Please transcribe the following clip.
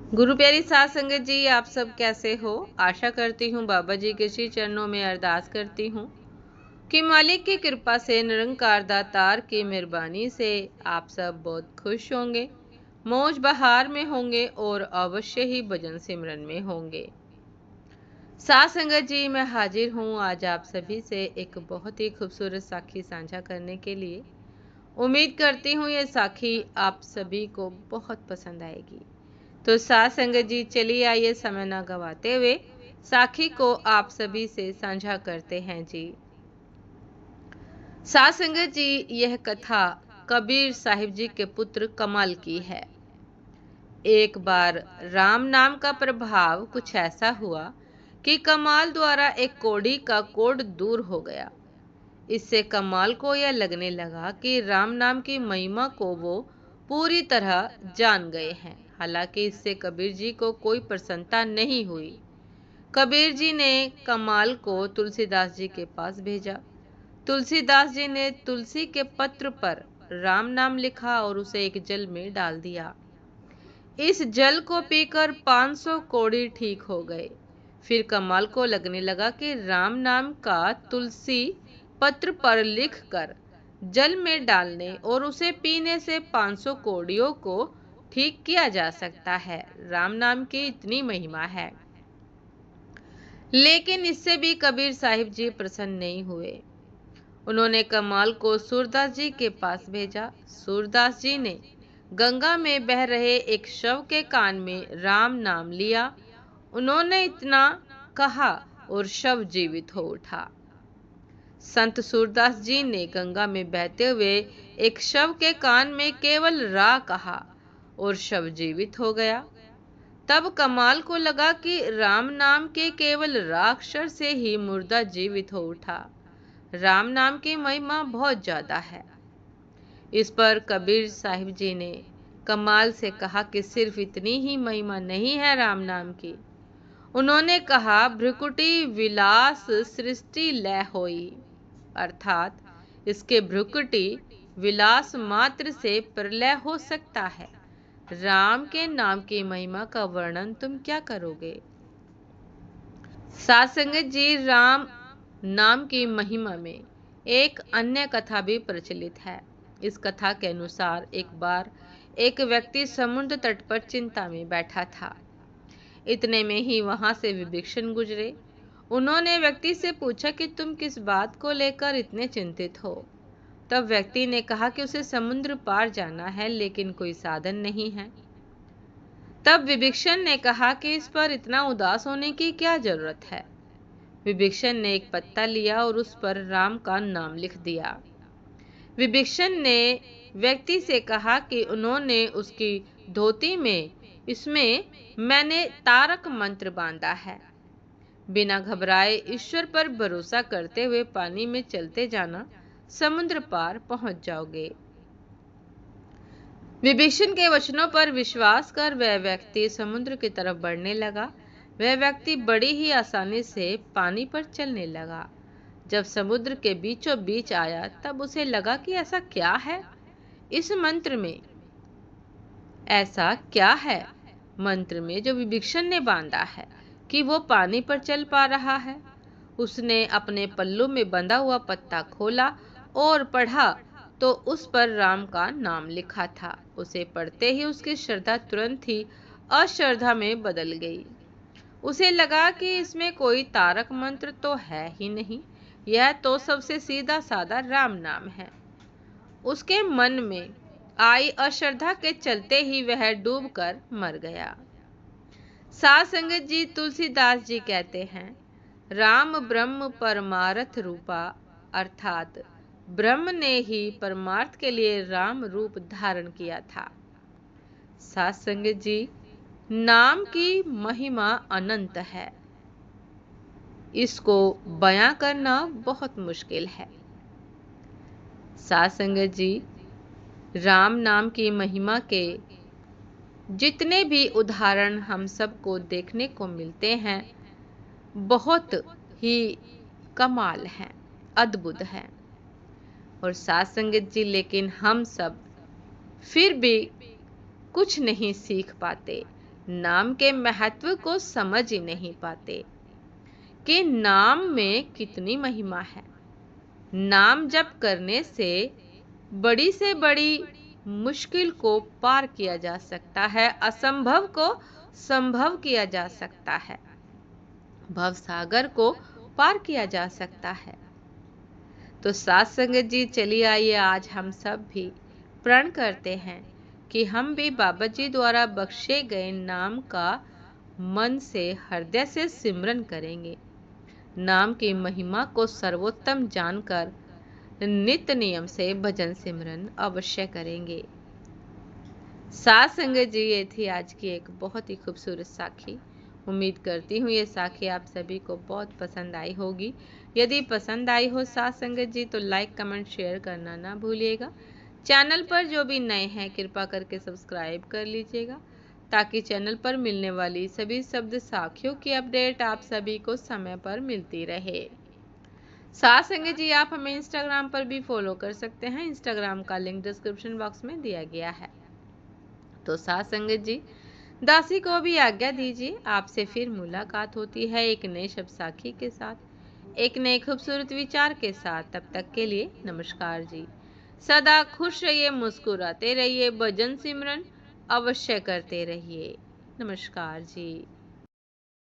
गुरु प्यारी साध संगत जी, आप सब कैसे हो। आशा करती हूँ बाबा जी के श्री चरणों में अरदास करती हूँ कि मालिक की कृपा से, निरंकार दातार की मेहरबानी से आप सब बहुत खुश होंगे, मौज बहार में होंगे और अवश्य ही भजन सिमरन में होंगे। साध संगत जी, मैं हाजिर हूँ आज आप सभी से एक बहुत ही खूबसूरत साखी साझा करने के लिए। उम्मीद करती हूँ ये साखी आप सभी को बहुत पसंद आएगी। तो साथ संगत जी, चलिए आइए समय ना गवाते हुए साखी को आप सभी से साझा करते हैं जी। साथ संगत जी, यह कथा कबीर साहिब जी के पुत्र कमाल की है। एक बार राम नाम का प्रभाव कुछ ऐसा हुआ कि कमाल द्वारा एक कोढ़ी का कोढ़ दूर हो गया। इससे कमाल को यह लगने लगा कि राम नाम की महिमा को वो पूरी तरह जान गए हैं। हालांकि इससे कबीर जी को कोई प्रसन्नता नहीं हुई। कबीर जी ने कमाल को तुलसीदास जी के पास भेजा। तुलसीदास जी ने तुलसी के पत्र पर राम नाम लिखा और उसे एक जल में डाल दिया। इस जल को पीकर 500 कोढ़ी ठीक हो गए। फिर कमाल को लगने लगा कि राम नाम का तुलसी पत्र पर लिखकर जल में डालने और उसे पीने से 500 कोढ़ियों को ठीक किया जा सकता है। राम नाम की इतनी महिमा है। लेकिन इससे भी कबीर साहिब जी प्रसन्न नहीं हुए। उन्होंने कमाल को सूरदास जी के पास भेजा। सूरदास जी ने गंगा में बह रहे एक शव के कान में राम नाम लिया। उन्होंने इतना कहा और शव जीवित हो उठा। संत सूरदास जी ने गंगा में बहते हुए एक शव के कान में केवल रा कहा और शव जीवित हो गया। तब कमाल को लगा कि राम नाम के केवल रा अक्षर से ही मुर्दा जीवित हो उठा। राम नाम की महिमा बहुत ज्यादा है। इस पर कबीर साहिब जी ने कमाल से कहा कि सिर्फ इतनी ही महिमा नहीं है राम नाम की। उन्होंने कहा, भ्रुकुटी विलास सृष्टि लय होई, अर्थात इसके भ्रुकुटी विलास मात्र से प्रलय हो सकता है। राम के नाम की महिमा का वर्णन तुम क्या करोगे। साध संगत जी, राम नाम की महिमा में एक अन्य कथा भी प्रचलित है। इस कथा के अनुसार एक बार एक व्यक्ति समुद्र तट पर चिंता में बैठा था। इतने में ही वहां से विभीषण गुजरे। उन्होंने व्यक्ति से पूछा कि तुम किस बात को लेकर इतने चिंतित हो। तब व्यक्ति ने कहा कि उसे समुद्र पार जाना है, लेकिन कोई साधन नहीं है। तब विभीषण ने कहा कि इस पर इतना उदास होने की क्या जरूरत है। विभीषण ने एक पत्ता लिया और उस पर राम का नाम लिख दिया। विभीषण ने व्यक्ति से कहा कि उन्होंने उसकी धोती में इसमें मैंने तारक मंत्र बांधा है। बिना घबराए ईश्वर पर भरोसा करते हुए पानी में चलते जाना, समुद्र पार पहुंच जाओगे। विभीषण के वचनों पर विश्वास कर वह व्यक्ति समुद्र की तरफ बढ़ने लगा। वह व्यक्ति बड़ी ही आसानी से पानी पर चलने लगा। जब समुद्र के बीचों बीच आया तब उसे लगा कि ऐसा क्या है इस मंत्र में, ऐसा क्या है मंत्र में जो विभीषण ने बांधा है कि वो पानी पर चल पा रहा है। उसने अपने पल्लू में बंधा हुआ पत्ता खोला और पढ़ा तो उस पर राम का नाम लिखा था। उसे पढ़ते ही उसकी श्रद्धा तुरंत ही अश्रद्धा में बदल गई। उसे लगा कि इसमें कोई तारक मंत्र तो है ही नहीं, यह तो सबसे सीधा साधा राम नाम है। उसके मन में आई अश्रद्धा के चलते ही वह डूबकर मर गया। साध संगत जी, तुलसीदास जी कहते हैं, राम ब्रह्म परमार्थ रूपा, अर्थात ब्रह्म ने ही परमार्थ के लिए राम रूप धारण किया था। साध संगत जी, नाम की महिमा अनंत है। इसको बयां करना बहुत मुश्किल है। साध संगत जी, राम नाम की महिमा के जितने भी उदाहरण हम सबको देखने को मिलते हैं, बहुत ही कमाल हैं, अद्भुत हैं। और साध संगत जी, लेकिन हम सब फिर भी कुछ नहीं सीख पाते, नाम के महत्व को समझ ही नहीं पाते कि नाम में कितनी महिमा है। नाम जप करने से बड़ी मुश्किल को पार किया जा सकता है, असंभव को संभव किया जा सकता है, भव सागर को पार किया जा सकता है। तो साथ संगत जी, चलिए आइए आज हम सब भी प्रण करते हैं कि हम भी बाबा जी द्वारा बख्शे गए नाम का मन से हृदय से सिमरन करेंगे। नाम की महिमा को सर्वोत्तम जानकर नित्य नियम से भजन सिमरन अवश्य करेंगे। साथ संगत जी, ये थी आज की एक बहुत ही खूबसूरत साखी। उम्मीद करती हूँ ये साखी आप सभी को बहुत पसंद आई होगी। यदि पसंद आई हो साथ संगत जी, तो लाइक कमेंट शेयर करना ना भूलिएगा। चैनल पर जो भी नए हैं कृपा करके सब्सक्राइब कर लीजिएगा, ताकि चैनल पर मिलने वाली सभी शब्द साखियों की अपडेट आप सभी को समय पर मिलती रहे। साथ संगत जी, आप हमें इंस्टाग्राम पर भी फॉलो कर सकते हैं। इंस्टाग्राम का लिंक डिस्क्रिप्शन बॉक्स में दिया गया है। तो साथ संगत जी, दासी को भी आज्ञा दीजिए। आपसे फिर मुलाकात होती है एक नए शब्द साखी के साथ, एक नए खूबसूरत विचार के साथ। तब तक के लिए नमस्कार जी। सदा खुश रहिए, मुस्कुराते रहिए, भजन सिमरन अवश्य करते रहिए। नमस्कार जी।